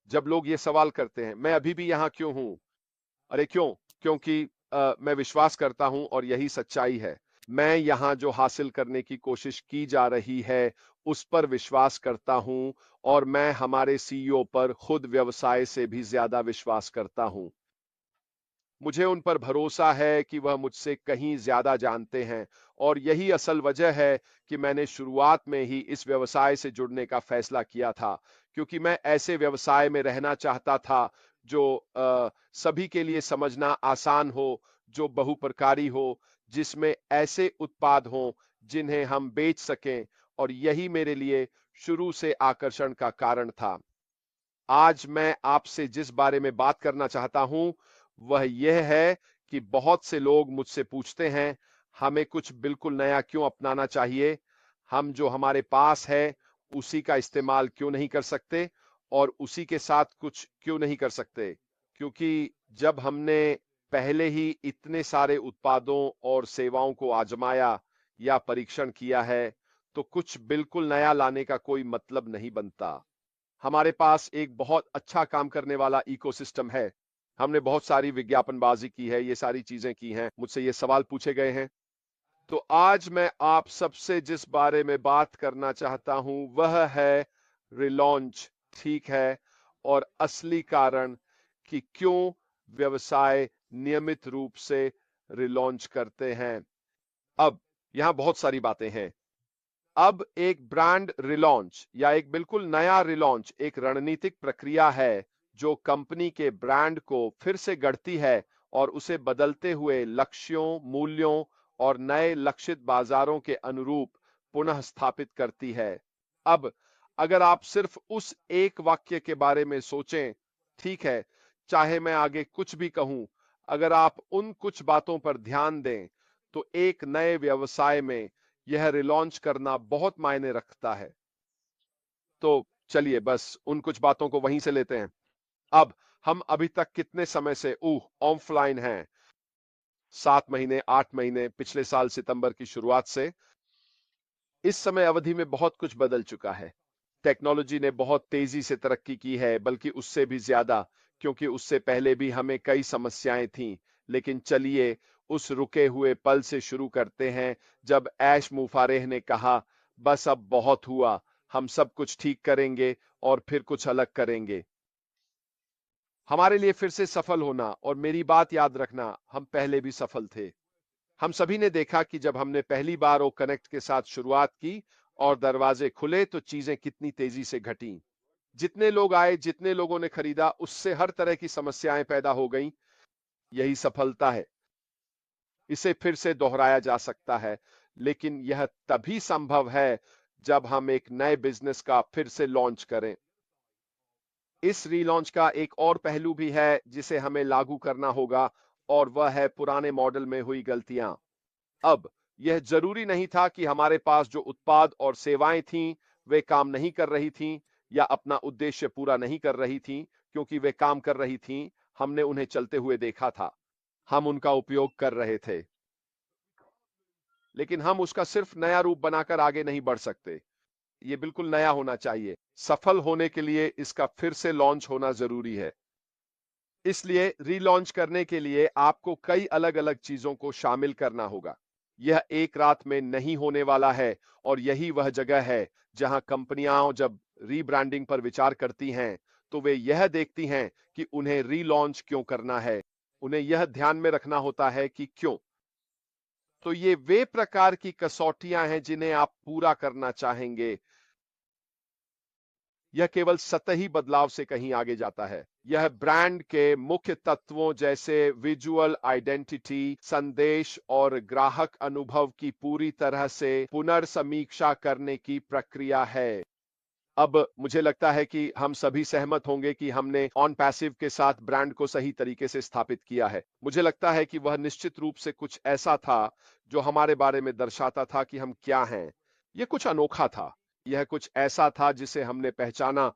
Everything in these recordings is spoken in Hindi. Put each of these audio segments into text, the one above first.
जब लोग ये सवाल करते हैं, मैं अभी भी यहाँ क्यों हूँ? अरे क्यों? क्योंकि मैं विश्वास करता हूं और यही सच्चाई है। मैं यहाँ जो हासिल करने की कोशिश की जा रही है, उस पर विश्वास करता हूं और मैं हमारे सीईओ पर खुद व्यवसाय से भी ज्यादा विश्वास करता हूं। मुझे उन पर भरोसा है कि वह मुझसे कहीं ज्यादा जानते हैं और यही असल वजह है कि मैंने शुरुआत में ही इस व्यवसाय से जुड़ने का फैसला किया था, क्योंकि मैं ऐसे व्यवसाय में रहना चाहता था जो सभी के लिए समझना आसान हो, जो बहुप्रकारी हो, जिसमें ऐसे उत्पाद हों जिन्हें हम बेच सकें, और यही मेरे लिए शुरू से आकर्षण का कारण था। आज मैं आपसे जिस बारे में बात करना चाहता हूं वह यह है कि बहुत से लोग मुझसे पूछते हैं, हमें कुछ बिल्कुल नया क्यों अपनाना चाहिए? हम जो हमारे पास है उसी का इस्तेमाल क्यों नहीं कर सकते और उसी के साथ कुछ क्यों नहीं कर सकते? क्योंकि जब हमने पहले ही इतने सारे उत्पादों और सेवाओं को आजमाया या परीक्षण किया है, तो कुछ बिल्कुल नया लाने का कोई मतलब नहीं बनता। हमारे पास एक बहुत अच्छा काम करने वाला इकोसिस्टम है। हमने बहुत सारी विज्ञापनबाजी की है, ये सारी चीजें की हैं, मुझसे ये सवाल पूछे गए हैं। तो आज मैं आप सबसे जिस बारे में बात करना चाहता हूं वह है रिलॉन्च, ठीक है? और असली कारण कि क्यों व्यवसाय नियमित रूप से रिलॉन्च करते हैं। अब यहां बहुत सारी बातें हैं। अब एक ब्रांड रिलॉन्च या एक बिल्कुल नया रिलॉन्च एक रणनीतिक प्रक्रिया है जो कंपनी के ब्रांड को फिर से गढ़ती है और उसे बदलते हुए लक्ष्यों, मूल्यों और नए लक्षित बाजारों के अनुरूप पुनः स्थापित करती है। अब अगर आप सिर्फ उस एक वाक्य के बारे में सोचें, ठीक है, चाहे मैं आगे कुछ भी कहूं, अगर आप उन कुछ बातों पर ध्यान दें, तो एक नए व्यवसाय में यह रिलॉन्च करना बहुत मायने रखता है। तो चलिए बस उन कुछ बातों को वहीं से लेते हैं। अब हम अभी तक कितने समय से ऑफलाइन हैं? 7 महीने, 8 महीने, पिछले साल सितंबर की शुरुआत से इस समय अवधि में बहुत कुछ बदल चुका है। टेक्नोलॉजी ने बहुत तेजी से तरक्की की है, बल्कि उससे भी ज्यादा, क्योंकि उससे पहले भी हमें कई समस्याएं थीं। लेकिन चलिए उस रुके हुए पल से शुरू करते हैं जब ऐश मुफारेह ने कहा, बस अब बहुत हुआ, हम सब कुछ ठीक करेंगे और फिर कुछ अलग करेंगे। हमारे लिए फिर से सफल होना, और मेरी बात याद रखना, हम पहले भी सफल थे। हम सभी ने देखा कि जब हमने पहली बार ओ कनेक्ट के साथ शुरुआत की और दरवाजे खुले तो चीजें कितनी तेजी से घटी। जितने लोग आए, जितने लोगों ने खरीदा, उससे हर तरह की समस्याएं पैदा हो गईं। यही सफलता है। इसे फिर से दोहराया जा सकता है, लेकिन यह तभी संभव है जब हम एक नए बिजनेस का फिर से लॉन्च करें। इस रीलॉन्च का एक और पहलू भी है जिसे हमें लागू करना होगा, और वह है पुराने मॉडल में हुई गलतियां। अब यह जरूरी नहीं था कि हमारे पास जो उत्पाद और सेवाएं थीं वे काम नहीं कर रही थीं या अपना उद्देश्य पूरा नहीं कर रही थीं, क्योंकि वे काम कर रही थीं। हमने उन्हें चलते हुए देखा था, हम उनका उपयोग कर रहे थे, लेकिन हम उसका सिर्फ नया रूप बनाकर आगे नहीं बढ़ सकते। ये बिल्कुल नया होना चाहिए। सफल होने के लिए इसका फिर से लॉन्च होना जरूरी है। इसलिए रीलॉन्च करने के लिए आपको कई अलग-अलग चीजों को शामिल करना होगा। यह एक रात में नहीं होने वाला है, और यही वह जगह है जहां कंपनियां जब रीब्रांडिंग पर विचार करती हैं, तो वे यह देखती हैं कि उन्हें रीलॉन्च क्यों करना है। उन्हें यह ध्यान में रखना होता है कि क्यों। तो ये वे प्रकार की कसौटियां हैं जिन्हें आप पूरा करना चाहेंगे। यह केवल सतही बदलाव से कहीं आगे जाता है। यह ब्रांड के मुख्य तत्वों जैसे विजुअल आइडेंटिटी, संदेश और ग्राहक अनुभव की पूरी तरह से पुनर्समीक्षा करने की प्रक्रिया है। अब मुझे लगता है कि हम सभी सहमत होंगे कि हमने ऑन पैसिव के साथ ब्रांड को सही तरीके से स्थापित किया है। मुझे लगता है कि वह निश्चित रूप से कुछ ऐसा था जो हमारे बारे में दर्शाता था कि हम क्या हैं। यह कुछ अनोखा था। यह कुछ ऐसा था जिसे हमने पहचाना।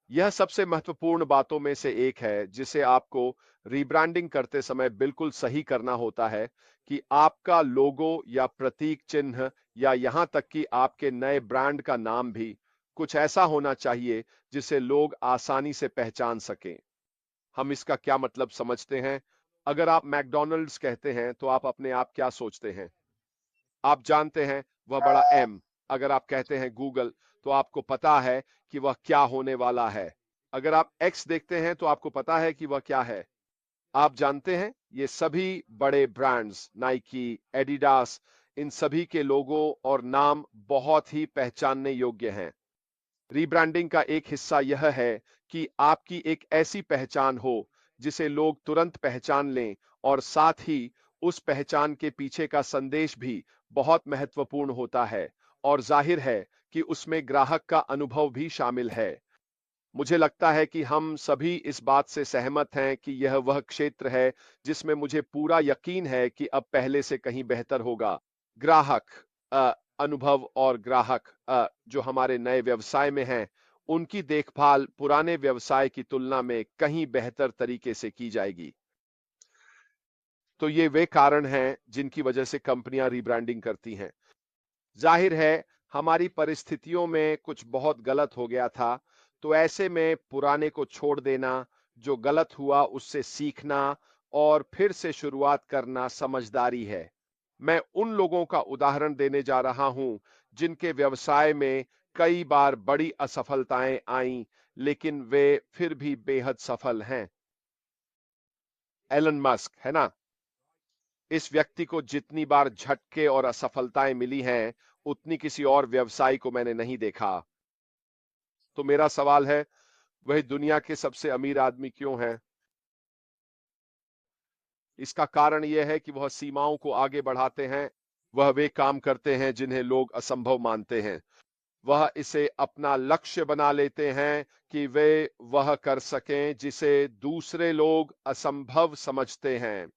यह सबसे महत्वपूर्ण बातों में से एक है जिसे आपको रीब्रांडिंग करते समय बिल्कुल सही करना होता है, कि आपका लोगो या प्रतीक चिन्ह या यहां तक कि आपके नए ब्रांड का नाम भी कुछ ऐसा होना चाहिए जिसे लोग आसानी से पहचान सकें। हम इसका क्या मतलब समझते हैं? अगर आप मैकडॉनल्ड्स कहते हैं तो आप अपने आप क्या सोचते हैं? आप जानते हैं वह बड़ा एम। अगर आप कहते हैं गूगल तो आपको पता है कि वह क्या होने वाला है। अगर आप एक्स देखते हैं तो आपको पता है कि वह क्या है। आप जानते हैं ये सभी बड़े ब्रांड्स नाइकी, एडिडास, इन सभी के लोगो और नाम बहुत ही पहचानने योग्य हैं। रीब्रांडिंग का एक हिस्सा यह है कि आपकी एक ऐसी पहचान हो जिसे लोग तुरंत पहचान लें और साथ ही उस पहचान के पीछे का संदेश भी बहुत महत्वपूर्ण होता है और जाहिर है कि उसमें ग्राहक का अनुभव भी शामिल है। मुझे लगता है कि हम सभी इस बात से सहमत हैं कि यह वह क्षेत्र है जिसमें मुझे पूरा यकीन है कि अब पहले से कहीं बेहतर होगा। ग्राहक अनुभव और ग्राहक जो हमारे नए व्यवसाय में हैं, उनकी देखभाल पुराने व्यवसाय की तुलना में कहीं बेहतर तरीके से की जाएगी। तो ये वे कारण हैं जिनकी वजह से कंपनियां रीब्रांडिंग करती हैं। जाहिर है हमारी परिस्थितियों में कुछ बहुत गलत हो गया था, तो ऐसे में पुराने को छोड़ देना, जो गलत हुआ उससे सीखना और फिर से शुरुआत करना समझदारी है। मैं उन लोगों का उदाहरण देने जा रहा हूं जिनके व्यवसाय में कई बार बड़ी असफलताएं आईं, लेकिन वे फिर भी बेहद सफल हैं। एलन मस्क, है ना? इस व्यक्ति को जितनी बार झटके और असफलताएं मिली हैं, उतनी किसी और व्यवसायी को मैंने नहीं देखा। तो मेरा सवाल है, वह दुनिया के सबसे अमीर आदमी क्यों हैं? इसका कारण यह है कि वह सीमाओं को आगे बढ़ाते हैं। वह वे काम करते हैं जिन्हें लोग असंभव मानते हैं। वह इसे अपना लक्ष्य बना लेते हैं कि वे वह कर सकें जिसे दूसरे लोग असंभव समझते हैं।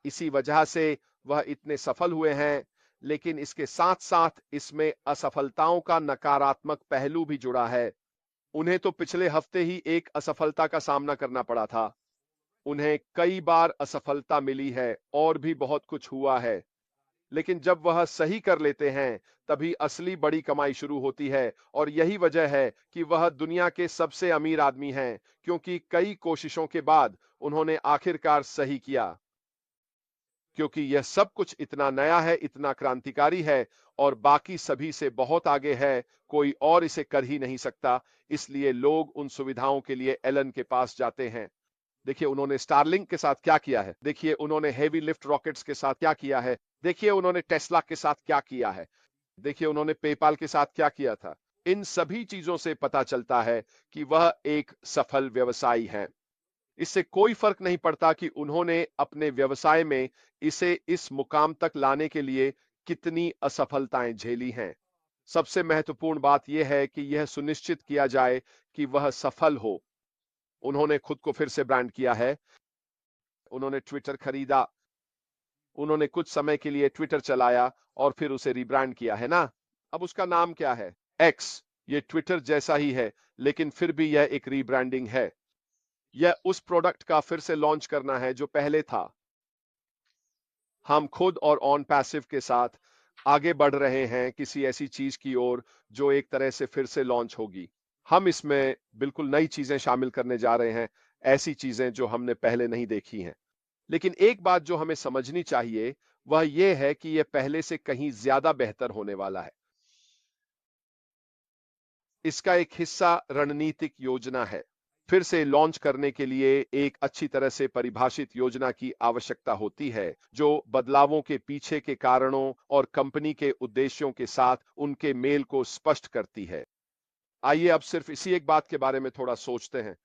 इसी वजह से वह इतने सफल हुए हैं, लेकिन इसके साथ साथ इसमें असफलताओं का नकारात्मक पहलू भी जुड़ा है। उन्हें तो पिछले हफ्ते ही एक असफलता का सामना करना पड़ा था। उन्हें कई बार असफलता मिली है और भी बहुत कुछ हुआ है, लेकिन जब वह सही कर लेते हैं तभी असली बड़ी कमाई शुरू होती है। और यही वजह है कि वह दुनिया के सबसे अमीर आदमी हैं, क्योंकि कई कोशिशों के बाद उन्होंने आखिरकार सही किया। क्योंकि यह सब कुछ इतना नया है, इतना क्रांतिकारी है और बाकी सभी से बहुत आगे है, कोई और इसे कर ही नहीं सकता। इसलिए लोग उन सुविधाओं के लिए एलन के पास जाते हैं। देखिए उन्होंने स्टारलिंक के साथ क्या किया है, देखिए उन्होंने हेवी लिफ्ट रॉकेट्स के साथ क्या किया है, देखिए उन्होंने टेस्ला के साथ क्या किया है, देखिए उन्होंने पेपाल के साथ क्या किया था। इन सभी चीजों से पता चलता है कि वह एक सफल व्यवसायी है। इससे कोई फर्क नहीं पड़ता कि उन्होंने अपने व्यवसाय में इसे इस मुकाम तक लाने के लिए कितनी असफलताएं झेली हैं। सबसे महत्वपूर्ण बात यह है कि यह सुनिश्चित किया जाए कि वह सफल हो। उन्होंने खुद को फिर से ब्रांड किया है। उन्होंने ट्विटर खरीदा, उन्होंने कुछ समय के लिए ट्विटर चलाया और फिर उसे रिब्रांड किया, है ना? अब उसका नाम क्या है? एक्स। ये ट्विटर जैसा ही है, लेकिन फिर भी यह एक रीब्रांडिंग है। यह उस प्रोडक्ट का फिर से लॉन्च करना है जो पहले था। हम खुद और ऑन पैसिव के साथ आगे बढ़ रहे हैं किसी ऐसी चीज की ओर जो एक तरह से फिर से लॉन्च होगी। हम इसमें बिल्कुल नई चीजें शामिल करने जा रहे हैं, ऐसी चीजें जो हमने पहले नहीं देखी हैं। लेकिन एक बात जो हमें समझनी चाहिए वह यह है कि यह पहले से कहीं ज्यादा बेहतर होने वाला है। इसका एक हिस्सा रणनीतिक योजना है। फिर से लॉन्च करने के लिए एक अच्छी तरह से परिभाषित योजना की आवश्यकता होती है, जो बदलावों के पीछे के कारणों और कंपनी के उद्देश्यों के साथ उनके मेल को स्पष्ट करती है। आइए अब सिर्फ इसी एक बात के बारे में थोड़ा सोचते हैं।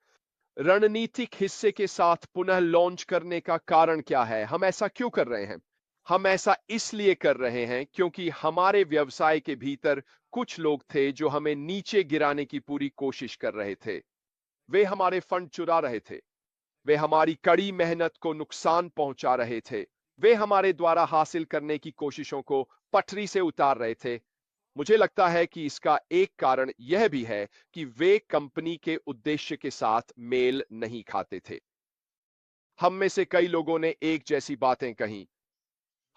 रणनीतिक हिस्से के साथ पुनः लॉन्च करने का कारण क्या है? हम ऐसा क्यों कर रहे हैं? हम ऐसा इसलिए कर रहे हैं क्योंकि हमारे व्यवसाय के भीतर कुछ लोग थे जो हमें नीचे गिराने की पूरी कोशिश कर रहे थे। वे हमारे फंड चुरा रहे थे। वे हमारी कड़ी मेहनत को नुकसान पहुंचा रहे थे। वे हमारे द्वारा हासिल करने की कोशिशों को पटरी से उतार रहे थे। मुझे लगता है कि इसका एक कारण यह भी है कि वे कंपनी के उद्देश्य के साथ मेल नहीं खाते थे। हम में से कई लोगों ने एक जैसी बातें कही।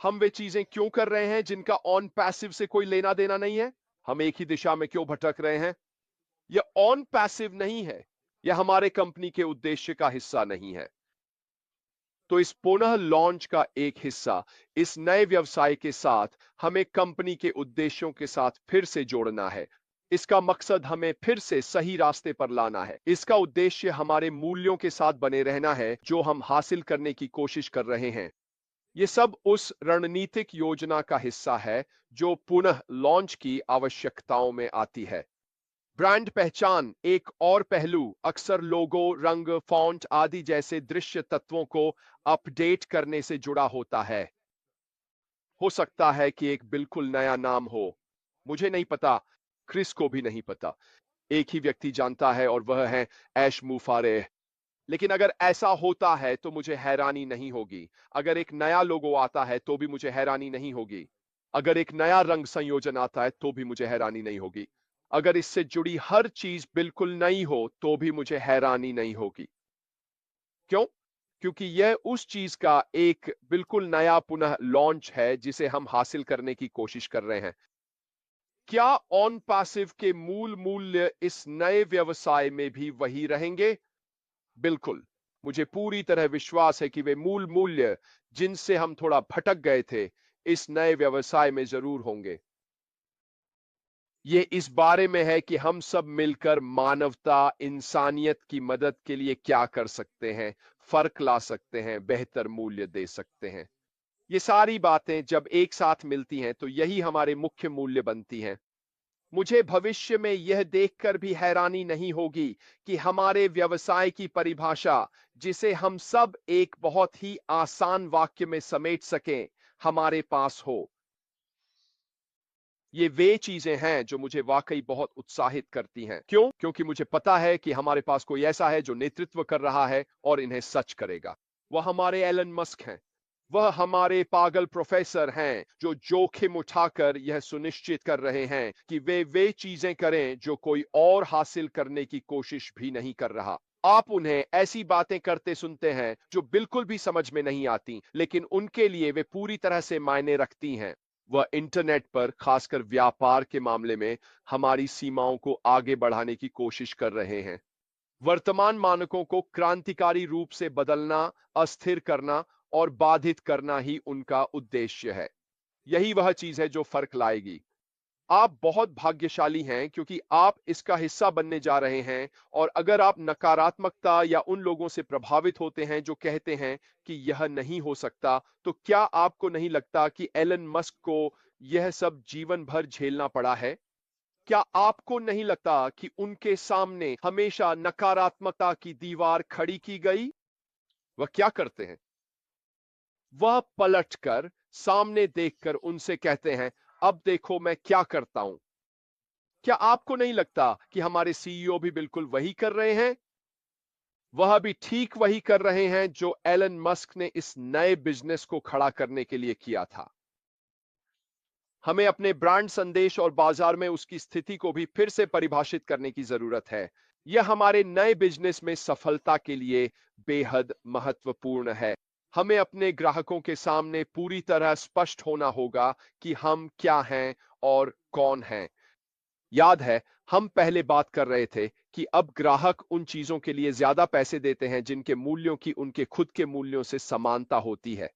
हम वे चीजें क्यों कर रहे हैं जिनका ऑन पैसिव से कोई लेना देना नहीं है? हम एक ही दिशा में क्यों भटक रहे हैं? यह ऑन पैसिव नहीं है, यह हमारे कंपनी के उद्देश्य का हिस्सा नहीं है। तो इस पुनः लॉन्च का एक हिस्सा, इस नए व्यवसाय के साथ हमें कंपनी के उद्देश्यों के साथ फिर से जोड़ना है। इसका मकसद हमें फिर से सही रास्ते पर लाना है। इसका उद्देश्य हमारे मूल्यों के साथ बने रहना है जो हम हासिल करने की कोशिश कर रहे हैं। ये सब उस रणनीतिक योजना का हिस्सा है जो पुनः लॉन्च की आवश्यकताओं में आती है। ब्रांड पहचान एक और पहलू अक्सर लोगो, रंग, फॉन्ट आदि जैसे दृश्य तत्वों को अपडेट करने से जुड़ा होता है। हो सकता है कि एक बिल्कुल नया नाम हो, मुझे नहीं पता, क्रिस को भी नहीं पता। एक ही व्यक्ति जानता है और वह है ऐश मुफारेह। लेकिन अगर ऐसा होता है तो मुझे हैरानी नहीं होगी। अगर एक नया लोगो आता है तो भी मुझे हैरानी नहीं होगी। अगर एक नया रंग संयोजन आता है तो भी मुझे हैरानी नहीं होगी। अगर इससे जुड़ी हर चीज बिल्कुल नई हो तो भी मुझे हैरानी नहीं होगी। क्यों? क्योंकि यह उस चीज का एक बिल्कुल नया पुनः लॉन्च है जिसे हम हासिल करने की कोशिश कर रहे हैं। क्या ऑन पैसिव के मूल मूल्य इस नए व्यवसाय में भी वही रहेंगे? बिल्कुल। मुझे पूरी तरह विश्वास है कि वे मूल मूल्य जिनसे हम थोड़ा भटक गए थे, इस नए व्यवसाय में जरूर होंगे। ये इस बारे में है कि हम सब मिलकर मानवता, इंसानियत की मदद के लिए क्या कर सकते हैं, फर्क ला सकते हैं, बेहतर मूल्य दे सकते हैं। ये सारी बातें जब एक साथ मिलती हैं तो यही हमारे मुख्य मूल्य बनती हैं। मुझे भविष्य में यह देखकर भी हैरानी नहीं होगी कि हमारे व्यवसाय की परिभाषा, जिसे हम सब एक बहुत ही आसान वाक्य में समेट सकें, हमारे पास हो। ये वे चीजें हैं जो मुझे वाकई बहुत उत्साहित करती हैं। क्यों? क्योंकि मुझे पता है कि हमारे पास कोई ऐसा है जो नेतृत्व कर रहा है और इन्हें सच करेगा। वह हमारे एलन मस्क हैं। वह हमारे पागल प्रोफेसर हैं जो जोखिम उठाकर यह सुनिश्चित कर रहे हैं कि वे चीजें करें जो कोई और हासिल करने की कोशिश भी नहीं कर रहा। आप उन्हें ऐसी बातें करते सुनते हैं जो बिल्कुल भी समझ में नहीं आती, लेकिन उनके लिए वे पूरी तरह से मायने रखती हैं। वह इंटरनेट पर, खासकर व्यापार के मामले में, हमारी सीमाओं को आगे बढ़ाने की कोशिश कर रहे हैं। वर्तमान मानकों को क्रांतिकारी रूप से बदलना, अस्थिर करना और बाधित करना ही उनका उद्देश्य है। यही वह चीज है जो फर्क लाएगी। आप बहुत भाग्यशाली हैं क्योंकि आप इसका हिस्सा बनने जा रहे हैं। और अगर आप नकारात्मकता या उन लोगों से प्रभावित होते हैं जो कहते हैं कि यह नहीं हो सकता, तो क्या आपको नहीं लगता कि एलन मस्क को यह सब जीवन भर झेलना पड़ा है? क्या आपको नहीं लगता कि उनके सामने हमेशा नकारात्मकता की दीवार खड़ी की गई? वह क्या करते हैं? वह पलटकर सामने देखकर उनसे कहते हैं, अब देखो मैं क्या करता हूं। क्या आपको नहीं लगता कि हमारे सीईओ भी बिल्कुल वही कर रहे हैं? वह भी ठीक वही कर रहे हैं जो एलन मस्क ने इस नए बिजनेस को खड़ा करने के लिए किया था। हमें अपने ब्रांड संदेश और बाजार में उसकी स्थिति को भी फिर से परिभाषित करने की जरूरत है। यह हमारे नए बिजनेस में सफलता के लिए बेहद महत्वपूर्ण है। हमें अपने ग्राहकों के सामने पूरी तरह स्पष्ट होना होगा कि हम क्या हैं और कौन हैं। याद है, हम पहले बात कर रहे थे कि अब ग्राहक उन चीजों के लिए ज्यादा पैसे देते हैं जिनके मूल्यों की उनके खुद के मूल्यों से समानता होती है।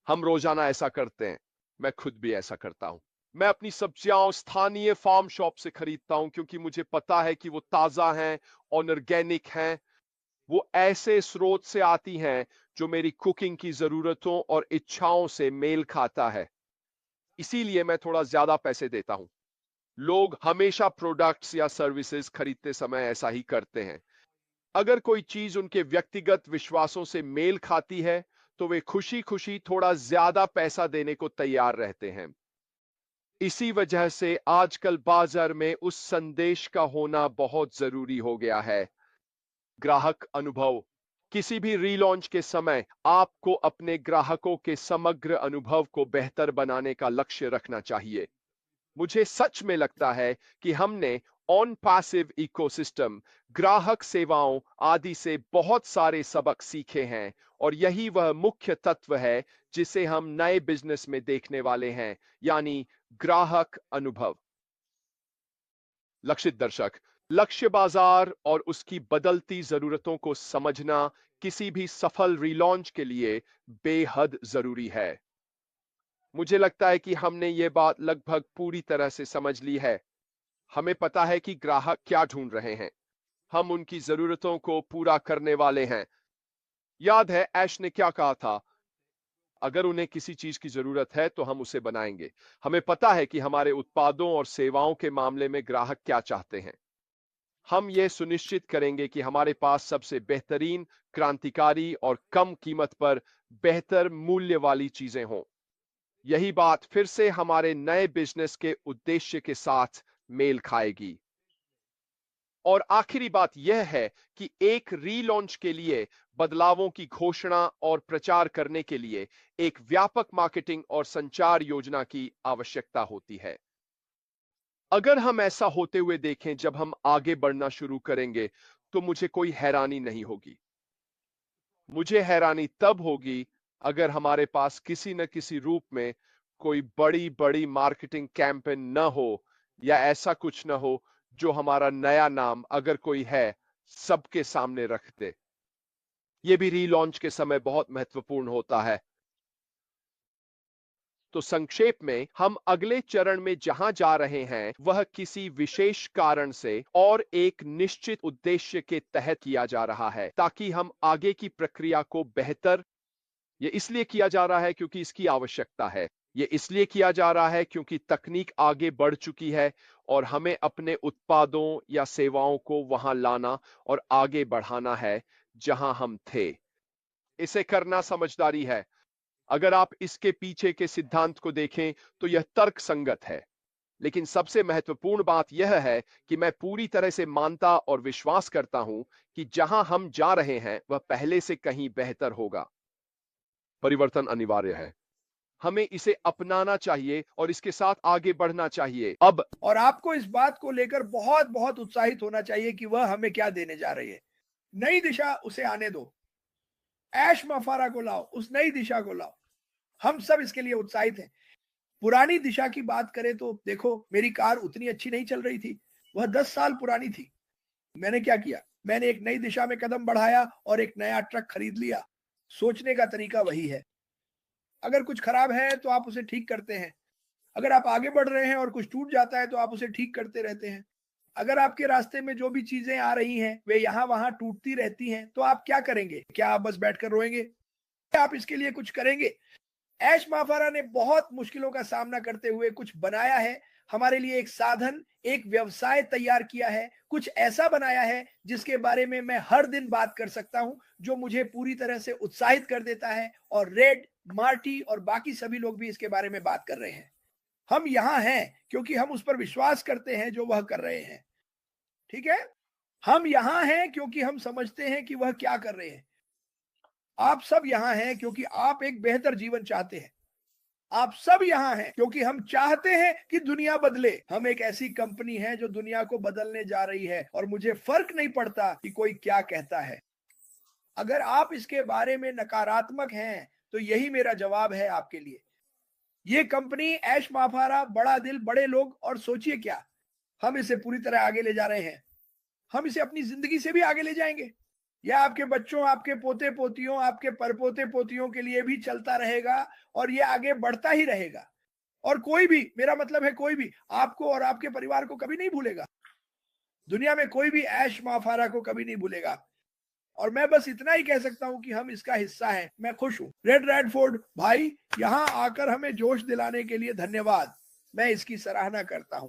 हम रोजाना ऐसा करते हैं। मैं खुद भी ऐसा करता हूं। मैं अपनी सब्जियां स्थानीय फार्म शॉप से खरीदता हूं क्योंकि मुझे पता है कि वो ताजा हैं, ऑर्गेनिक हैं। वो ऐसे स्रोत से आती हैं जो मेरी कुकिंग की जरूरतों और इच्छाओं से मेल खाता है। इसीलिए मैं थोड़ा ज्यादा पैसे देता हूं। लोग हमेशा प्रोडक्ट्स या सर्विसेज खरीदते समय ऐसा ही करते हैं। अगर कोई चीज उनके व्यक्तिगत विश्वासों से मेल खाती है तो वे खुशी खुशी थोड़ा ज्यादा पैसा देने को तैयार रहते हैं। इसी वजह से आजकल बाजार में उस संदेश का होना बहुत जरूरी हो गया है। ग्राहक अनुभव। किसी भी रीलॉन्च के समय आपको अपने ग्राहकों के समग्र अनुभव को बेहतर बनाने का लक्ष्य रखना चाहिए। मुझे सच में लगता है कि हमने ऑन पैसिव इकोसिस्टम, ग्राहक सेवाओं आदि से बहुत सारे सबक सीखे हैं और यही वह मुख्य तत्व है जिसे हम नए बिजनेस में देखने वाले हैं, यानी ग्राहक अनुभव। लक्षित दर्शक, लक्ष्य बाजार और उसकी बदलती जरूरतों को समझना किसी भी सफल रीलॉन्च के लिए बेहद जरूरी है। मुझे लगता है कि हमने ये बात लगभग पूरी तरह से समझ ली है। हमें पता है कि ग्राहक क्या ढूंढ रहे हैं। हम उनकी जरूरतों को पूरा करने वाले हैं। याद है ऐश ने क्या कहा था? अगर उन्हें किसी चीज की जरूरत है तो हम उसे बनाएंगे। हमें पता है कि हमारे उत्पादों और सेवाओं के मामले में ग्राहक क्या चाहते हैं। हम ये सुनिश्चित करेंगे कि हमारे पास सबसे बेहतरीन, क्रांतिकारी और कम कीमत पर बेहतर मूल्य वाली चीजें हों। यही बात फिर से हमारे नए बिजनेस के उद्देश्य के साथ मेल खाएगी। और आखिरी बात यह है कि एक रीलॉन्च के लिए बदलावों की घोषणा और प्रचार करने के लिए एक व्यापक मार्केटिंग और संचार योजना की आवश्यकता होती है। अगर हम ऐसा होते हुए देखें जब हम आगे बढ़ना शुरू करेंगे तो मुझे कोई हैरानी नहीं होगी। मुझे हैरानी तब होगी अगर हमारे पास किसी न किसी रूप में कोई बड़ी बड़ी मार्केटिंग कैंपेन न हो या ऐसा कुछ न हो जो हमारा नया नाम, अगर कोई है, सबके सामने रख दे। यह भी रीलॉन्च के समय बहुत महत्वपूर्ण होता है। तो संक्षेप में हम अगले चरण में जहां जा रहे हैं वह किसी विशेष कारण से और एक निश्चित उद्देश्य के तहत किया जा रहा है ताकि हम आगे की प्रक्रिया को बेहतर, यह इसलिए किया जा रहा है क्योंकि इसकी आवश्यकता है। यह इसलिए किया जा रहा है क्योंकि तकनीक आगे बढ़ चुकी है और हमें अपने उत्पादों या सेवाओं को वहां लाना और आगे बढ़ाना है जहां हम थे। इसे करना समझदारी है। अगर आप इसके पीछे के सिद्धांत को देखें तो यह तर्क संगत है। लेकिन सबसे महत्वपूर्ण बात यह है कि मैं पूरी तरह से मानता और विश्वास करता हूं कि जहां हम जा रहे हैं वह पहले से कहीं बेहतर होगा। परिवर्तन अनिवार्य है। हमें इसे अपनाना चाहिए और इसके साथ आगे बढ़ना चाहिए। अब और आपको इस बात को लेकर बहुत बहुत उत्साहित होना चाहिए कि वह हमें क्या देने जा रही है। नई दिशा उसे आने दो। ऐश माफारा को लाओ, उस नई दिशा को लाओ। हम सब इसके लिए उत्साहित हैं। पुरानी दिशा की बात करें तो देखो, मेरी कार उतनी अच्छी नहीं चल रही थी, वह 10 साल पुरानी थी। मैंने क्या किया? मैंने एक नई दिशा में कदम बढ़ाया और एक नया ट्रक खरीद लिया। सोचने का तरीका वही है। अगर कुछ खराब है तो आप उसे ठीक करते हैं। अगर आप आगे बढ़ रहे हैं और कुछ टूट जाता है तो आप उसे ठीक करते रहते हैं। अगर आपके रास्ते में जो भी चीजें आ रही हैं वे यहाँ वहां टूटती रहती हैं तो आप क्या करेंगे? क्या आप बस बैठकर रोएंगे? क्या आप इसके लिए कुछ करेंगे? ऐश माफारा ने बहुत मुश्किलों का सामना करते हुए कुछ बनाया है। हमारे लिए एक साधन, एक व्यवसाय तैयार किया है। कुछ ऐसा बनाया है जिसके बारे में मैं हर दिन बात कर सकता हूं, जो मुझे पूरी तरह से उत्साहित कर देता है। और रेड, मार्टी और बाकी सभी लोग भी इसके बारे में बात कर रहे हैं। हम यहां हैं क्योंकि हम उस पर विश्वास करते हैं जो वह कर रहे हैं। ठीक है? हम यहां हैं क्योंकि हम समझते हैं कि वह क्या कर रहे हैं। आप सब यहां हैं क्योंकि आप एक बेहतर जीवन चाहते हैं। आप सब यहां हैं क्योंकि हम चाहते हैं कि दुनिया बदले। हम एक ऐसी कंपनी है जो दुनिया को बदलने जा रही है और मुझे फर्क नहीं पड़ता कि कोई क्या कहता है। अगर आप इसके बारे में नकारात्मक हैं तो यही मेरा जवाब है आपके लिए। ये कंपनी ऐश माफारा, बड़ा दिल बड़े लोग, और सोचिए क्या, हम इसे पूरी तरह आगे ले जा रहे हैं। हम इसे अपनी जिंदगी से भी आगे ले जाएंगे। यह आपके बच्चों, आपके पोते पोतियों, आपके परपोते पोतियों के लिए भी चलता रहेगा और ये आगे बढ़ता ही रहेगा। और कोई भी, मेरा मतलब है कोई भी, आपको और आपके परिवार को कभी नहीं भूलेगा। दुनिया में कोई भी ऐश माफारा को कभी नहीं भूलेगा। और मैं बस इतना ही कह सकता हूं कि हम इसका हिस्सा हैं। मैं खुश हूं। रेड रैडफोर्ड भाई, यहां आकर हमें जोश दिलाने के लिए धन्यवाद। मैं इसकी सराहना करता हूं।